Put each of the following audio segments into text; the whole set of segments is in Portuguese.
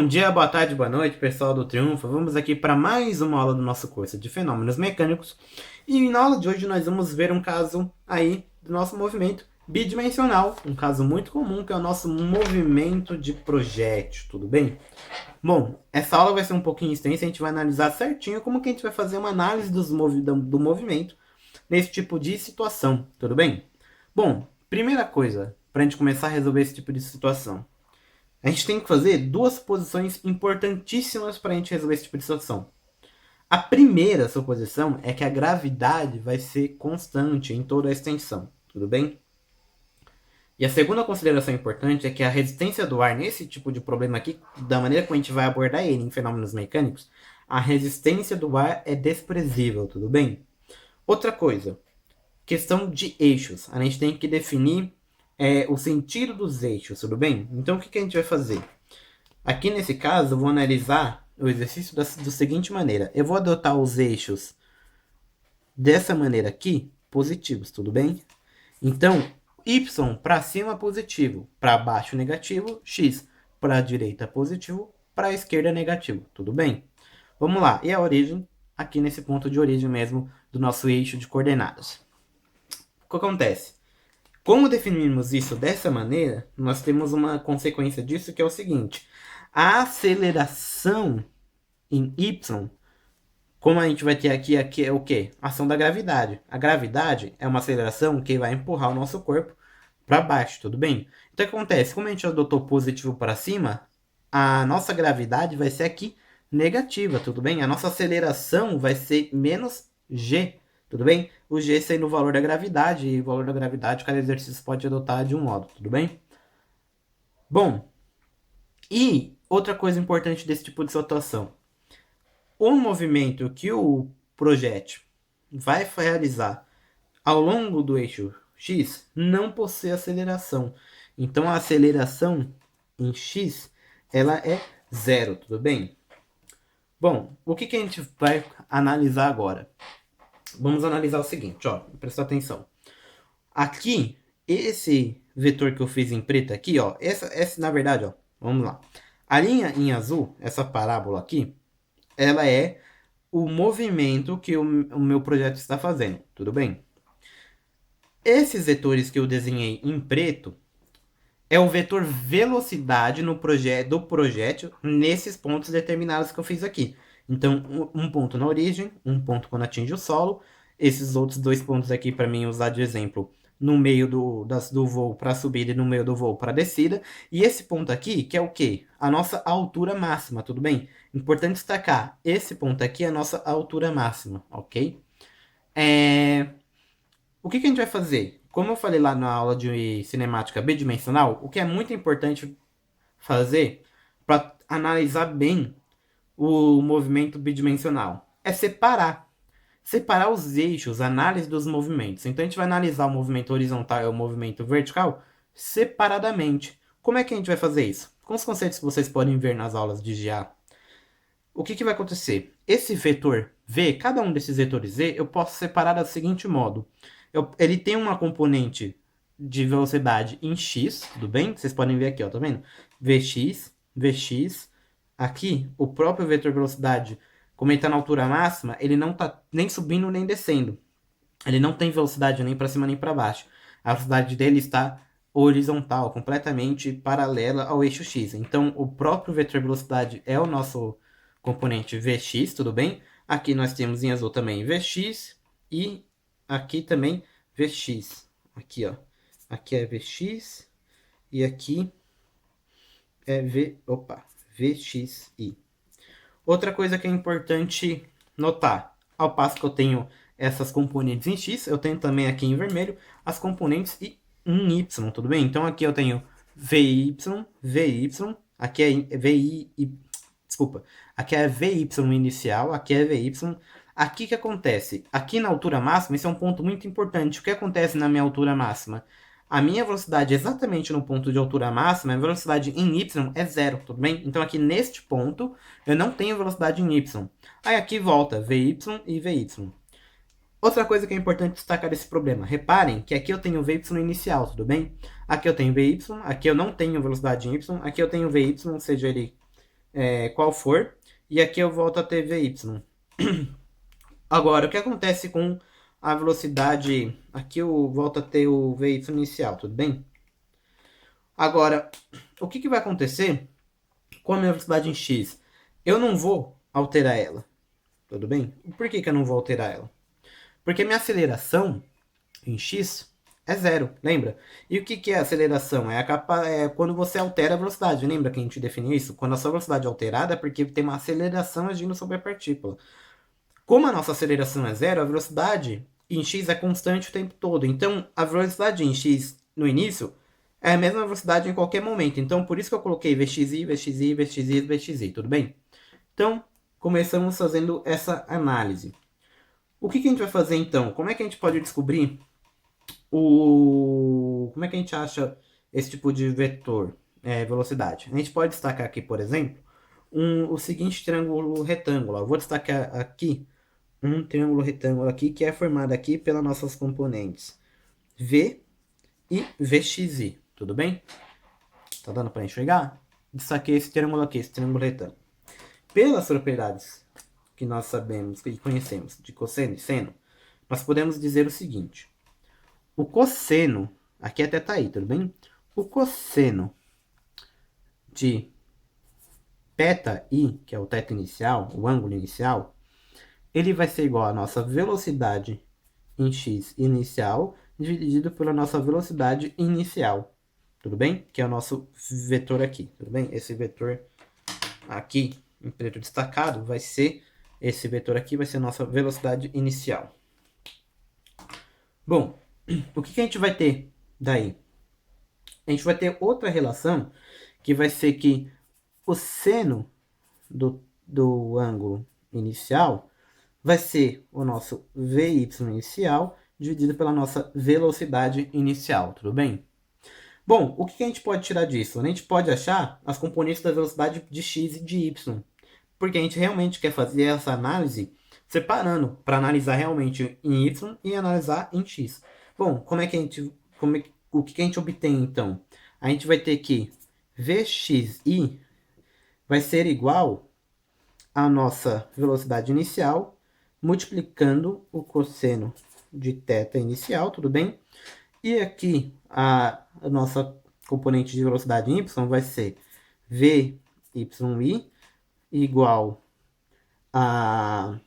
Bom dia, boa tarde, boa noite, pessoal do Triunfo. Vamos aqui para mais uma aula do nosso curso de Fenômenos Mecânicos. E na aula de hoje nós vamos ver um caso aí do nosso movimento bidimensional. Um caso muito comum que é o nosso movimento de projétil, tudo bem? Bom, essa aula vai ser um pouquinho extensa, a gente vai analisar certinho como que a gente vai fazer uma análise do movimento nesse tipo de situação, tudo bem? Bom, primeira coisa, para a gente começar a resolver esse tipo de situação. A gente tem que fazer duas suposições importantíssimas para a gente resolver esse tipo de situação. A primeira suposição é que a gravidade vai ser constante em toda a extensão, tudo bem? E a segunda consideração importante é que a resistência do ar nesse tipo de problema aqui, da maneira como a gente vai abordar ele em fenômenos mecânicos, a resistência do ar é desprezível, tudo bem? Outra coisa, questão de eixos. A gente tem que definir o sentido dos eixos, tudo bem? Então o que a gente vai fazer? Aqui nesse caso, eu vou analisar o exercício da seguinte maneira. Eu vou adotar os eixos dessa maneira aqui, positivos, tudo bem? Então, y para cima positivo, para baixo negativo, x para a direita positivo, para a esquerda negativo, tudo bem? Vamos lá, e a origem? Aqui nesse ponto de origem mesmo do nosso eixo de coordenadas. O que acontece? Como definimos isso dessa maneira, nós temos uma consequência disso que é o seguinte. A aceleração em y, como a gente vai ter aqui é o quê? Ação da gravidade. A gravidade é uma aceleração que vai empurrar o nosso corpo para baixo, tudo bem? Então o que acontece? Como a gente adotou positivo para cima, a nossa gravidade vai ser aqui negativa, tudo bem? A nossa aceleração vai ser menos g, tudo bem? O g sendo o valor da gravidade, e o valor da gravidade cada exercício pode adotar de um modo, tudo bem? Bom, e outra coisa importante desse tipo de situação. O movimento que o projétil vai realizar ao longo do eixo x não possui aceleração. Então a aceleração em x ela é zero, tudo bem? Bom, o que a gente vai analisar agora? Vamos analisar o seguinte, ó, presta atenção. Aqui, esse vetor que eu fiz em preto aqui, ó, essa na verdade, ó, vamos lá. A linha em azul, essa parábola aqui, ela é o movimento que o meu projeto está fazendo, tudo bem? Esses vetores que eu desenhei em preto é o vetor velocidade do projétil nesses pontos determinados que eu fiz aqui. Então, um ponto na origem, um ponto quando atinge o solo, esses outros dois pontos aqui para mim usar de exemplo no meio do voo para subida e no meio do voo para descida. E esse ponto aqui, que é o quê? A nossa altura máxima, tudo bem? Importante destacar, esse ponto aqui é a nossa altura máxima, ok? O que a gente vai fazer? Como eu falei lá na aula de cinemática bidimensional, o que é muito importante fazer para analisar bem o movimento bidimensional é separar os eixos, análise dos movimentos. Então a gente vai analisar o movimento horizontal e o movimento vertical separadamente. Como é que a gente vai fazer isso? Com os conceitos que vocês podem ver nas aulas de GA. O que vai acontecer? Esse vetor V, cada um desses vetores V, eu posso separar do seguinte modo. Ele tem uma componente de velocidade em x, tudo bem? Vocês podem ver aqui, ó, tá vendo? Vx, Vx. Aqui, o próprio vetor velocidade, como ele está na altura máxima, ele não está nem subindo nem descendo. Ele não tem velocidade nem para cima nem para baixo. A velocidade dele está horizontal, completamente paralela ao eixo x. Então, o próprio vetor velocidade é o nosso componente Vx, tudo bem? Aqui nós temos em azul também Vx e aqui também Vx. Aqui, ó. Aqui é Vx e aqui é Vxi. Outra coisa que é importante notar, ao passo que eu tenho essas componentes em x, eu tenho também aqui em vermelho as componentes em y, tudo bem? Então aqui eu tenho Vy, aqui é Vi, desculpa, aqui é Vy inicial, aqui é Vy. Aqui que acontece? Aqui na altura máxima, esse é um ponto muito importante. O que acontece na minha altura máxima? A minha velocidade exatamente no ponto de altura máxima, a velocidade em y é zero, tudo bem? Então aqui neste ponto, eu não tenho velocidade em y. Aí aqui volta Vy e Vy. Outra coisa que é importante destacar desse problema. Reparem que aqui eu tenho Vy inicial, tudo bem? Aqui eu tenho Vy, aqui eu não tenho velocidade em y, aqui eu tenho Vy, seja ele qual for. E aqui eu volto a ter Vy. Agora, o que acontece com a velocidade? Aqui eu volto a ter o Vy inicial, tudo bem? Agora, o que vai acontecer com a minha velocidade em x? Eu não vou alterar ela, tudo bem? Por que eu não vou alterar ela? Porque minha aceleração em x é zero, lembra? E o que é aceleração? É quando você altera a velocidade. Lembra que a gente definiu isso? Quando a sua velocidade é alterada é porque tem uma aceleração agindo sobre a partícula. Como a nossa aceleração é zero, a velocidade em x é constante o tempo todo. Então, a velocidade em x no início é a mesma velocidade em qualquer momento. Então, por isso que eu coloquei Vxi, Vxi, Vxi, Vxi, tudo bem? Então, começamos fazendo essa análise. O que a gente vai fazer então? Como é que a gente pode descobrir como é que a gente acha esse tipo de vetor, velocidade? A gente pode destacar aqui, por exemplo, o seguinte triângulo retângulo. Eu vou destacar aqui um triângulo retângulo aqui que é formado aqui pelas nossas componentes V e Vxi, tudo bem? Tá dando para enxergar? Destaquei esse triângulo aqui, esse triângulo retângulo. Pelas propriedades que nós sabemos e conhecemos de cosseno e seno, nós podemos dizer o seguinte: o cosseno, aqui até tá aí, tudo bem? O cosseno de θi, que é o θ inicial, o ângulo inicial, ele vai ser igual à nossa velocidade em x inicial dividido pela nossa velocidade inicial, tudo bem? Que é o nosso vetor aqui, tudo bem? Esse vetor aqui em preto destacado vai ser, esse vetor aqui vai ser a nossa velocidade inicial. Bom, o que a gente vai ter daí? A gente vai ter outra relação que vai ser que o seno do ângulo inicial vai ser o nosso Vy inicial dividido pela nossa velocidade inicial, tudo bem? Bom, o que a gente pode tirar disso? A gente pode achar as componentes da velocidade de x e de y, porque a gente realmente quer fazer essa análise separando, para analisar realmente em y e analisar em x. Bom, o que a gente obtém então? A gente vai ter que Vxi vai ser igual à nossa velocidade inicial multiplicando o cosseno de θ inicial, tudo bem? E aqui a nossa componente de velocidade em y vai ser Vyi igual a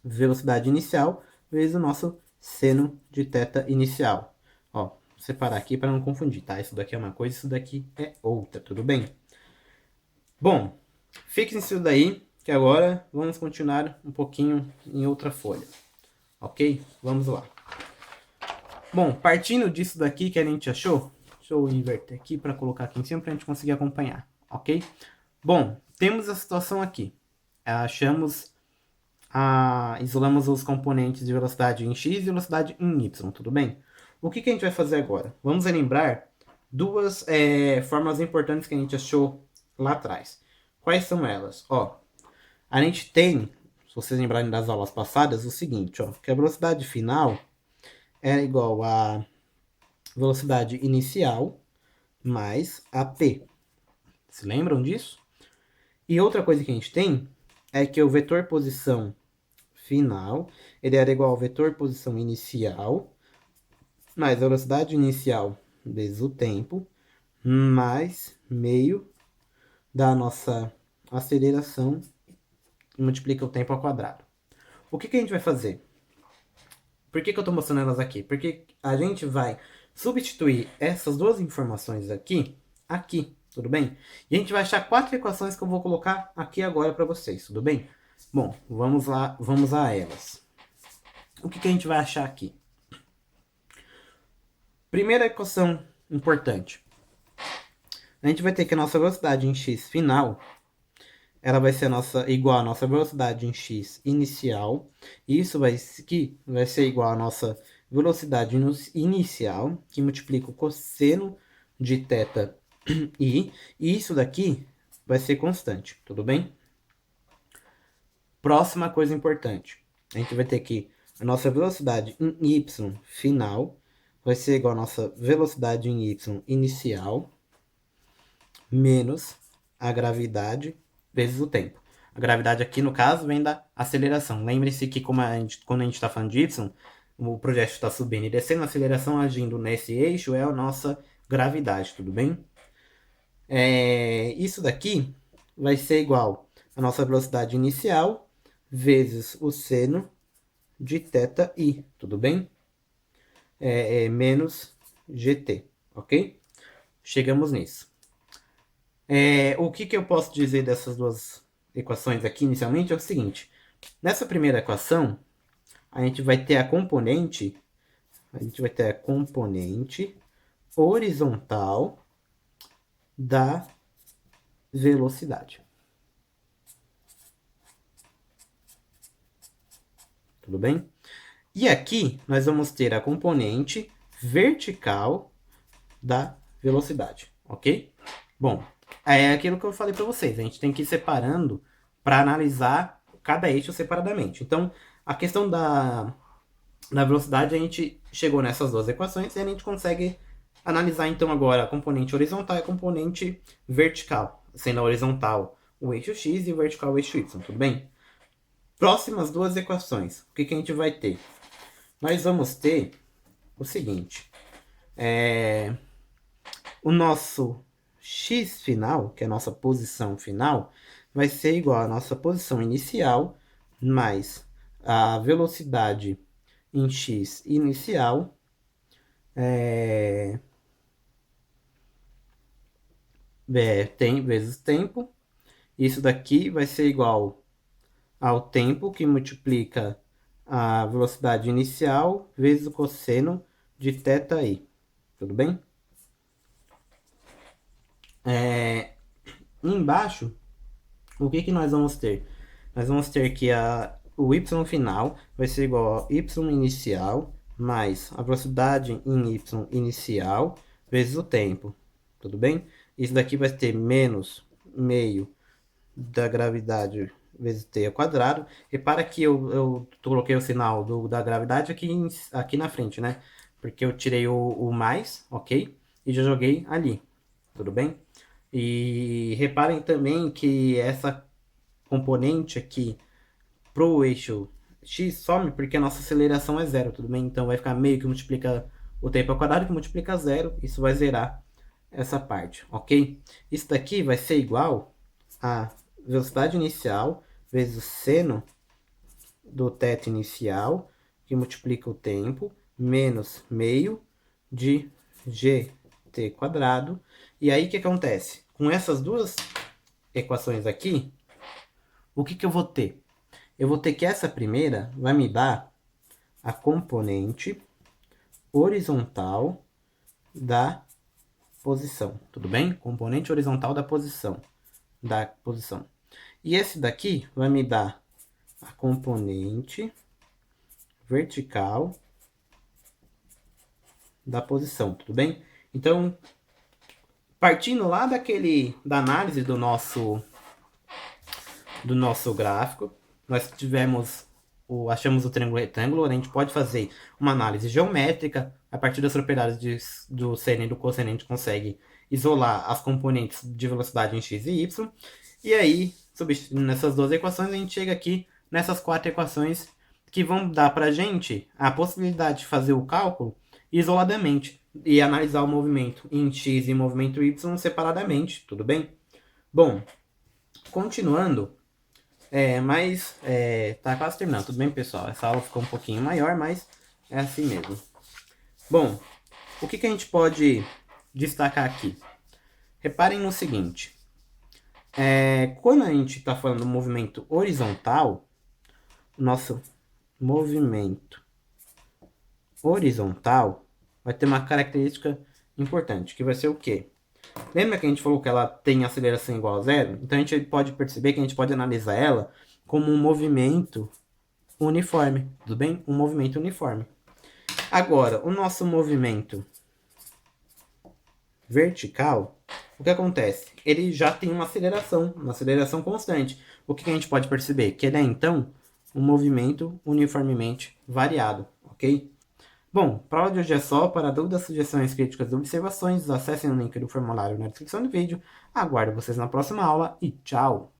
velocidade inicial vezes o nosso seno de θ inicial. Ó, vou separar aqui para não confundir, tá? Isso daqui é uma coisa, isso daqui é outra, tudo bem? Bom, fique nisso daí, que agora vamos continuar um pouquinho em outra folha. Ok? Vamos lá. Bom, partindo disso daqui que a gente achou, deixa eu inverter aqui para colocar aqui em cima para a gente conseguir acompanhar, ok? Bom, temos a situação aqui. Isolamos os componentes de velocidade em x e velocidade em y, tudo bem? O que a gente vai fazer agora? Vamos lembrar duas formas importantes que a gente achou lá atrás. Quais são elas? Ó, a gente tem, se vocês lembrarem das aulas passadas, o seguinte, ó, que a velocidade final é igual a velocidade inicial mais a p. Se lembram disso? E outra coisa que a gente tem é que o vetor posição final, ele era igual ao vetor posição inicial mais a velocidade inicial vezes o tempo mais meio da nossa aceleração e multiplica o tempo ao quadrado. O que a gente vai fazer? Por que eu estou mostrando elas aqui? Porque a gente vai substituir essas duas informações aqui, tudo bem? E a gente vai achar 4 equações que eu vou colocar aqui agora para vocês, tudo bem? Bom, vamos lá, vamos a elas. O que a gente vai achar aqui? Primeira equação importante. A gente vai ter que a nossa velocidade em x final, ela vai ser igual à nossa velocidade em x inicial. Isso vai ser igual à nossa velocidade inicial, que multiplica o cosseno de θ e isso daqui vai ser constante, tudo bem? Próxima coisa importante. A gente vai ter que a nossa velocidade em y final vai ser igual à nossa velocidade em y inicial menos a gravidade vezes o tempo. A gravidade aqui, no caso, vem da aceleração. Lembre-se que quando a gente está falando de y, o projeto está subindo e descendo, a aceleração agindo nesse eixo é a nossa gravidade, tudo bem? Isso daqui vai ser igual a nossa velocidade inicial vezes o seno de θi, tudo bem? Menos gt, ok? Chegamos nisso. O que eu posso dizer dessas duas equações aqui inicialmente é o seguinte. Nessa primeira equação, a gente vai ter a componente horizontal da velocidade. Tudo bem? E aqui nós vamos ter a componente vertical da velocidade, ok? Bom, é aquilo que eu falei para vocês, a gente tem que ir separando para analisar cada eixo separadamente. Então, a questão da velocidade, a gente chegou nessas duas equações e a gente consegue analisar então agora a componente horizontal e a componente vertical, sendo a horizontal o eixo x e o vertical o eixo y, tudo bem? Próximas duas equações, o que a gente vai ter? Nós vamos ter o seguinte, o nosso x final, que é a nossa posição final, vai ser igual à nossa posição inicial mais a velocidade em x inicial vezes tempo. Isso daqui vai ser igual ao tempo que multiplica a velocidade inicial vezes o cosseno de θi. Tudo bem? Embaixo, o que nós vamos ter? Nós vamos ter que o y final vai ser igual a y inicial mais a velocidade em y inicial vezes o tempo. Tudo bem? Isso daqui vai ter menos meio da gravidade vezes t ao quadrado. Repara que eu coloquei o sinal da gravidade aqui na frente, né? Porque eu tirei o mais, ok? E já joguei ali, tudo bem? E reparem também que essa componente aqui pro eixo x some porque a nossa aceleração é zero, tudo bem? Então vai ficar meio que multiplica o tempo ao quadrado que multiplica zero, isso vai zerar essa parte, ok? Isso daqui vai ser igual a velocidade inicial vezes o seno do θ inicial, que multiplica o tempo, menos meio de gt quadrado. E aí o que acontece? Com essas duas equações aqui, o que eu vou ter? Eu vou ter que essa primeira vai me dar a componente horizontal da posição, tudo bem? Componente horizontal da posição. E esse daqui vai me dar a componente vertical da posição, tudo bem? Então, partindo lá da análise do nosso gráfico, nós achamos o triângulo retângulo, a gente pode fazer uma análise geométrica, a partir das propriedades do seno e do cosseno a gente consegue isolar as componentes de velocidade em x e y, e aí, substituindo nessas duas equações, a gente chega aqui nessas quatro equações que vão dar para a gente a possibilidade de fazer o cálculo isoladamente e analisar o movimento em x e o movimento y separadamente, tudo bem? Bom, continuando, tá quase terminando, tudo bem, pessoal? Essa aula ficou um pouquinho maior, mas é assim mesmo. Bom, o que a gente pode destacar aqui? Reparem no seguinte, quando a gente está falando do movimento horizontal, nosso movimento horizontal vai ter uma característica importante, que vai ser o quê? Lembra que a gente falou que ela tem aceleração igual a zero? Então a gente pode perceber que a gente pode analisar ela como um movimento uniforme, tudo bem? Um movimento uniforme. Agora, o nosso movimento vertical, o que acontece? Ele já tem uma aceleração constante. O que a gente pode perceber? Que ele é, então, um movimento uniformemente variado, ok? Bom, para o áudio de hoje é só. Para dúvidas, sugestões, críticas e observações, acessem o link do formulário na descrição do vídeo. Aguardo vocês na próxima aula e tchau!